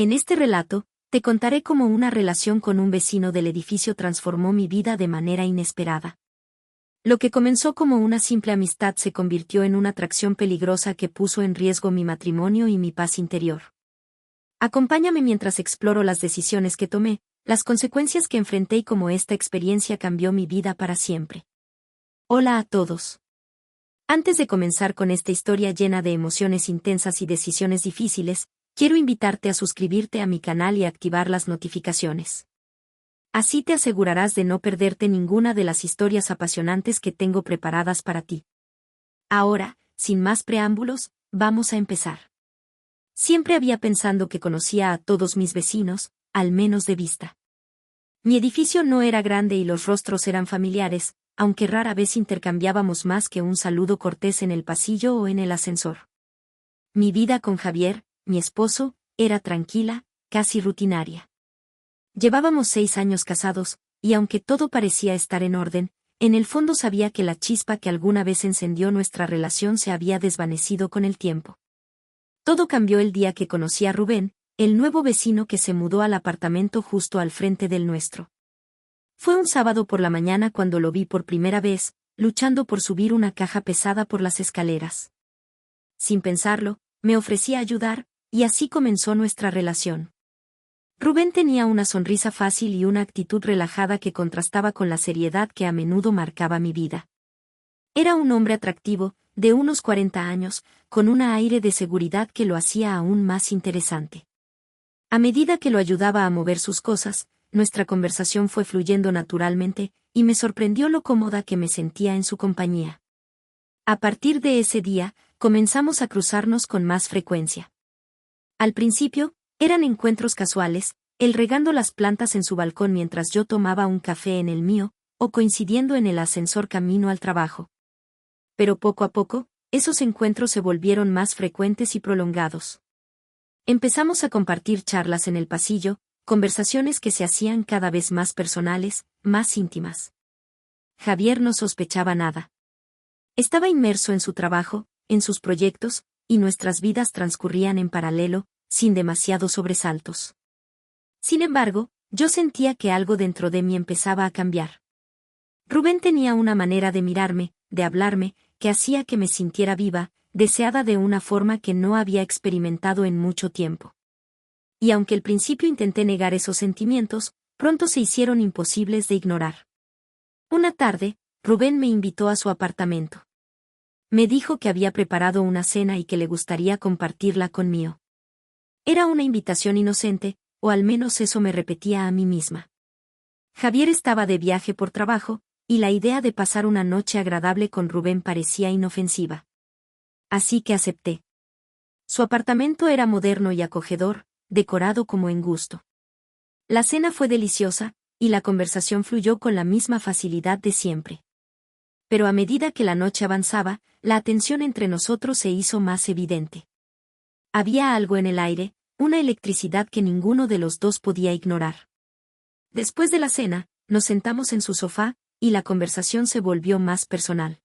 En este relato, te contaré cómo una relación con un vecino del edificio transformó mi vida de manera inesperada. Lo que comenzó como una simple amistad se convirtió en una atracción peligrosa que puso en riesgo mi matrimonio y mi paz interior. Acompáñame mientras exploro las decisiones que tomé, las consecuencias que enfrenté y cómo esta experiencia cambió mi vida para siempre. Hola a todos. Antes de comenzar con esta historia llena de emociones intensas y decisiones difíciles, quiero invitarte a suscribirte a mi canal y activar las notificaciones. Así te asegurarás de no perderte ninguna de las historias apasionantes que tengo preparadas para ti. Ahora, sin más preámbulos, vamos a empezar. Siempre había pensado que conocía a todos mis vecinos, al menos de vista. Mi edificio no era grande y los rostros eran familiares, aunque rara vez intercambiábamos más que un saludo cortés en el pasillo o en el ascensor. Mi vida con Javier, mi esposo, era tranquila, casi rutinaria. Llevábamos 6 años casados, y aunque todo parecía estar en orden, en el fondo sabía que la chispa que alguna vez encendió nuestra relación se había desvanecido con el tiempo. Todo cambió el día que conocí a Rubén, el nuevo vecino que se mudó al apartamento justo al frente del nuestro. Fue un sábado por la mañana cuando lo vi por primera vez, luchando por subir una caja pesada por las escaleras. Sin pensarlo, me ofrecí a ayudar, y así comenzó nuestra relación. Rubén tenía una sonrisa fácil y una actitud relajada que contrastaba con la seriedad que a menudo marcaba mi vida. Era un hombre atractivo, de unos 40 años, con un aire de seguridad que lo hacía aún más interesante. A medida que lo ayudaba a mover sus cosas, nuestra conversación fue fluyendo naturalmente, y me sorprendió lo cómoda que me sentía en su compañía. A partir de ese día, comenzamos a cruzarnos con más frecuencia. Al principio, eran encuentros casuales, él regando las plantas en su balcón mientras yo tomaba un café en el mío, o coincidiendo en el ascensor camino al trabajo. Pero poco a poco, esos encuentros se volvieron más frecuentes y prolongados. Empezamos a compartir charlas en el pasillo, conversaciones que se hacían cada vez más personales, más íntimas. Javier no sospechaba nada. Estaba inmerso en su trabajo, en sus proyectos, y nuestras vidas transcurrían en paralelo, sin demasiados sobresaltos. Sin embargo, yo sentía que algo dentro de mí empezaba a cambiar. Rubén tenía una manera de mirarme, de hablarme, que hacía que me sintiera viva, deseada de una forma que no había experimentado en mucho tiempo. Y aunque al principio intenté negar esos sentimientos, pronto se hicieron imposibles de ignorar. Una tarde, Rubén me invitó a su apartamento. Me dijo que había preparado una cena y que le gustaría compartirla conmigo. Era una invitación inocente, o al menos eso me repetía a mí misma. Javier estaba de viaje por trabajo, y la idea de pasar una noche agradable con Rubén parecía inofensiva. Así que acepté. Su apartamento era moderno y acogedor, decorado como en gusto. La cena fue deliciosa, y la conversación fluyó con la misma facilidad de siempre. Pero a medida que la noche avanzaba, la atención entre nosotros se hizo más evidente. Había algo en el aire, una electricidad que ninguno de los dos podía ignorar. Después de la cena, nos sentamos en su sofá, y la conversación se volvió más personal.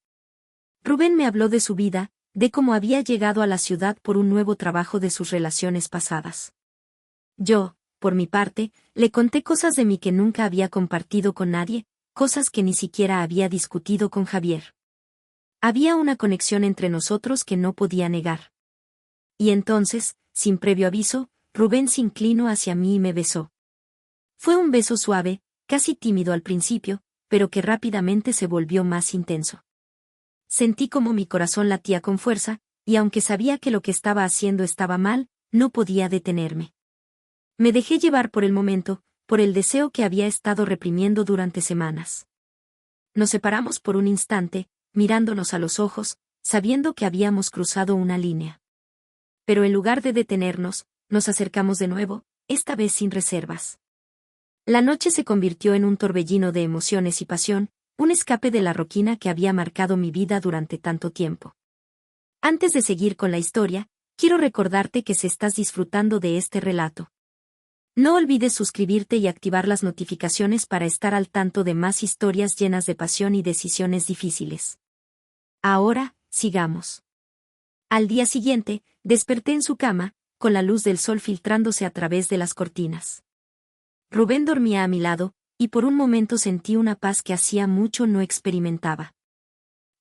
Rubén me habló de su vida, de cómo había llegado a la ciudad por un nuevo trabajo, de sus relaciones pasadas. Yo, por mi parte, le conté cosas de mí que nunca había compartido con nadie, cosas que ni siquiera había discutido con Javier. Había una conexión entre nosotros que no podía negar. Y entonces, sin previo aviso, Rubén se inclinó hacia mí y me besó. Fue un beso suave, casi tímido al principio, pero que rápidamente se volvió más intenso. Sentí como mi corazón latía con fuerza, y aunque sabía que lo que estaba haciendo estaba mal, no podía detenerme. Me dejé llevar por el momento, por el deseo que había estado reprimiendo durante semanas. Nos separamos por un instante, mirándonos a los ojos, sabiendo que habíamos cruzado una línea. Pero en lugar de detenernos, nos acercamos de nuevo, esta vez sin reservas. La noche se convirtió en un torbellino de emociones y pasión, un escape de la rutina que había marcado mi vida durante tanto tiempo. Antes de seguir con la historia, quiero recordarte que si estás disfrutando de este relato, no olvides suscribirte y activar las notificaciones para estar al tanto de más historias llenas de pasión y decisiones difíciles. Ahora, sigamos. Al día siguiente, desperté en su cama, con la luz del sol filtrándose a través de las cortinas. Rubén dormía a mi lado, y por un momento sentí una paz que hacía mucho no experimentaba.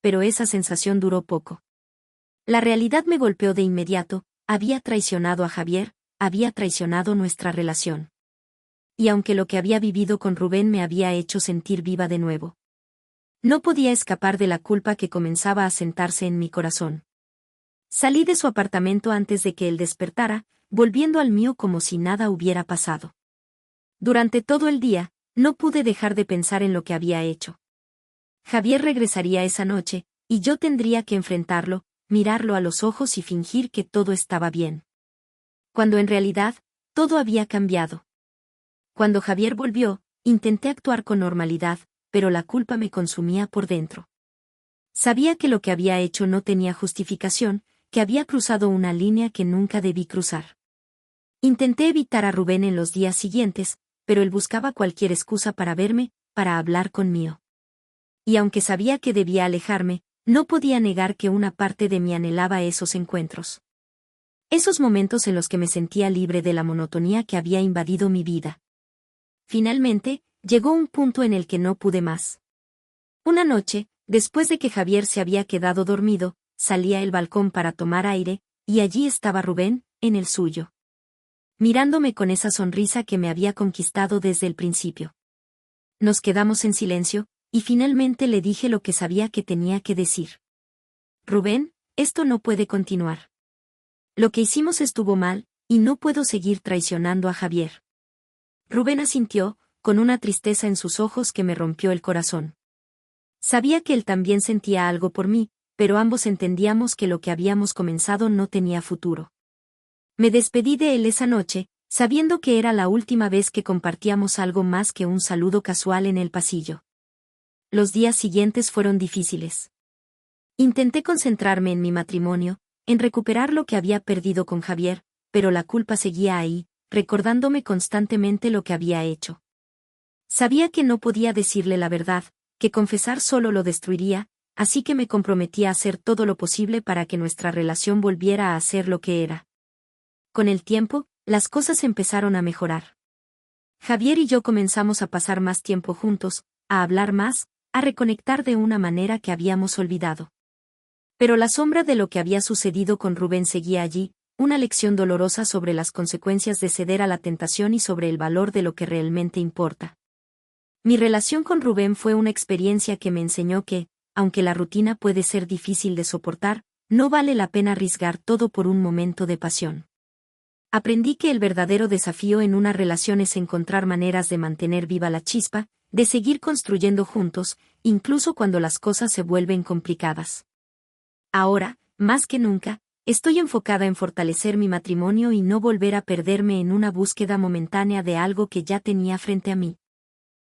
Pero esa sensación duró poco. La realidad me golpeó de inmediato: había traicionado a Javier, había traicionado nuestra relación. Y aunque lo que había vivido con Rubén me había hecho sentir viva de nuevo, no podía escapar de la culpa que comenzaba a sentarse en mi corazón. Salí de su apartamento antes de que él despertara, volviendo al mío como si nada hubiera pasado. Durante todo el día, no pude dejar de pensar en lo que había hecho. Javier regresaría esa noche, y yo tendría que enfrentarlo, mirarlo a los ojos y fingir que todo estaba bien. Cuando en realidad, todo había cambiado. Cuando Javier volvió, intenté actuar con normalidad, pero la culpa me consumía por dentro. Sabía que lo que había hecho no tenía justificación, que había cruzado una línea que nunca debí cruzar. Intenté evitar a Rubén en los días siguientes, pero él buscaba cualquier excusa para verme, para hablar conmigo. Y aunque sabía que debía alejarme, no podía negar que una parte de mí anhelaba esos encuentros. Esos momentos en los que me sentía libre de la monotonía que había invadido mi vida. Finalmente, llegó un punto en el que no pude más. Una noche, después de que Javier se había quedado dormido, salí al balcón para tomar aire, y allí estaba Rubén, en el suyo, mirándome con esa sonrisa que me había conquistado desde el principio. Nos quedamos en silencio, y finalmente le dije lo que sabía que tenía que decir. Rubén, esto no puede continuar. Lo que hicimos estuvo mal, y no puedo seguir traicionando a Javier. Rubén asintió, con una tristeza en sus ojos que me rompió el corazón. Sabía que él también sentía algo por mí, pero ambos entendíamos que lo que habíamos comenzado no tenía futuro. Me despedí de él esa noche, sabiendo que era la última vez que compartíamos algo más que un saludo casual en el pasillo. Los días siguientes fueron difíciles. Intenté concentrarme en mi matrimonio, en recuperar lo que había perdido con Javier, pero la culpa seguía ahí, recordándome constantemente lo que había hecho. Sabía que no podía decirle la verdad, que confesar solo lo destruiría, así que me comprometí a hacer todo lo posible para que nuestra relación volviera a ser lo que era. Con el tiempo, las cosas empezaron a mejorar. Javier y yo comenzamos a pasar más tiempo juntos, a hablar más, a reconectar de una manera que habíamos olvidado. Pero la sombra de lo que había sucedido con Rubén seguía allí, una lección dolorosa sobre las consecuencias de ceder a la tentación y sobre el valor de lo que realmente importa. Mi relación con Rubén fue una experiencia que me enseñó que, aunque la rutina puede ser difícil de soportar, no vale la pena arriesgar todo por un momento de pasión. Aprendí que el verdadero desafío en una relación es encontrar maneras de mantener viva la chispa, de seguir construyendo juntos, incluso cuando las cosas se vuelven complicadas. Ahora, más que nunca, estoy enfocada en fortalecer mi matrimonio y no volver a perderme en una búsqueda momentánea de algo que ya tenía frente a mí.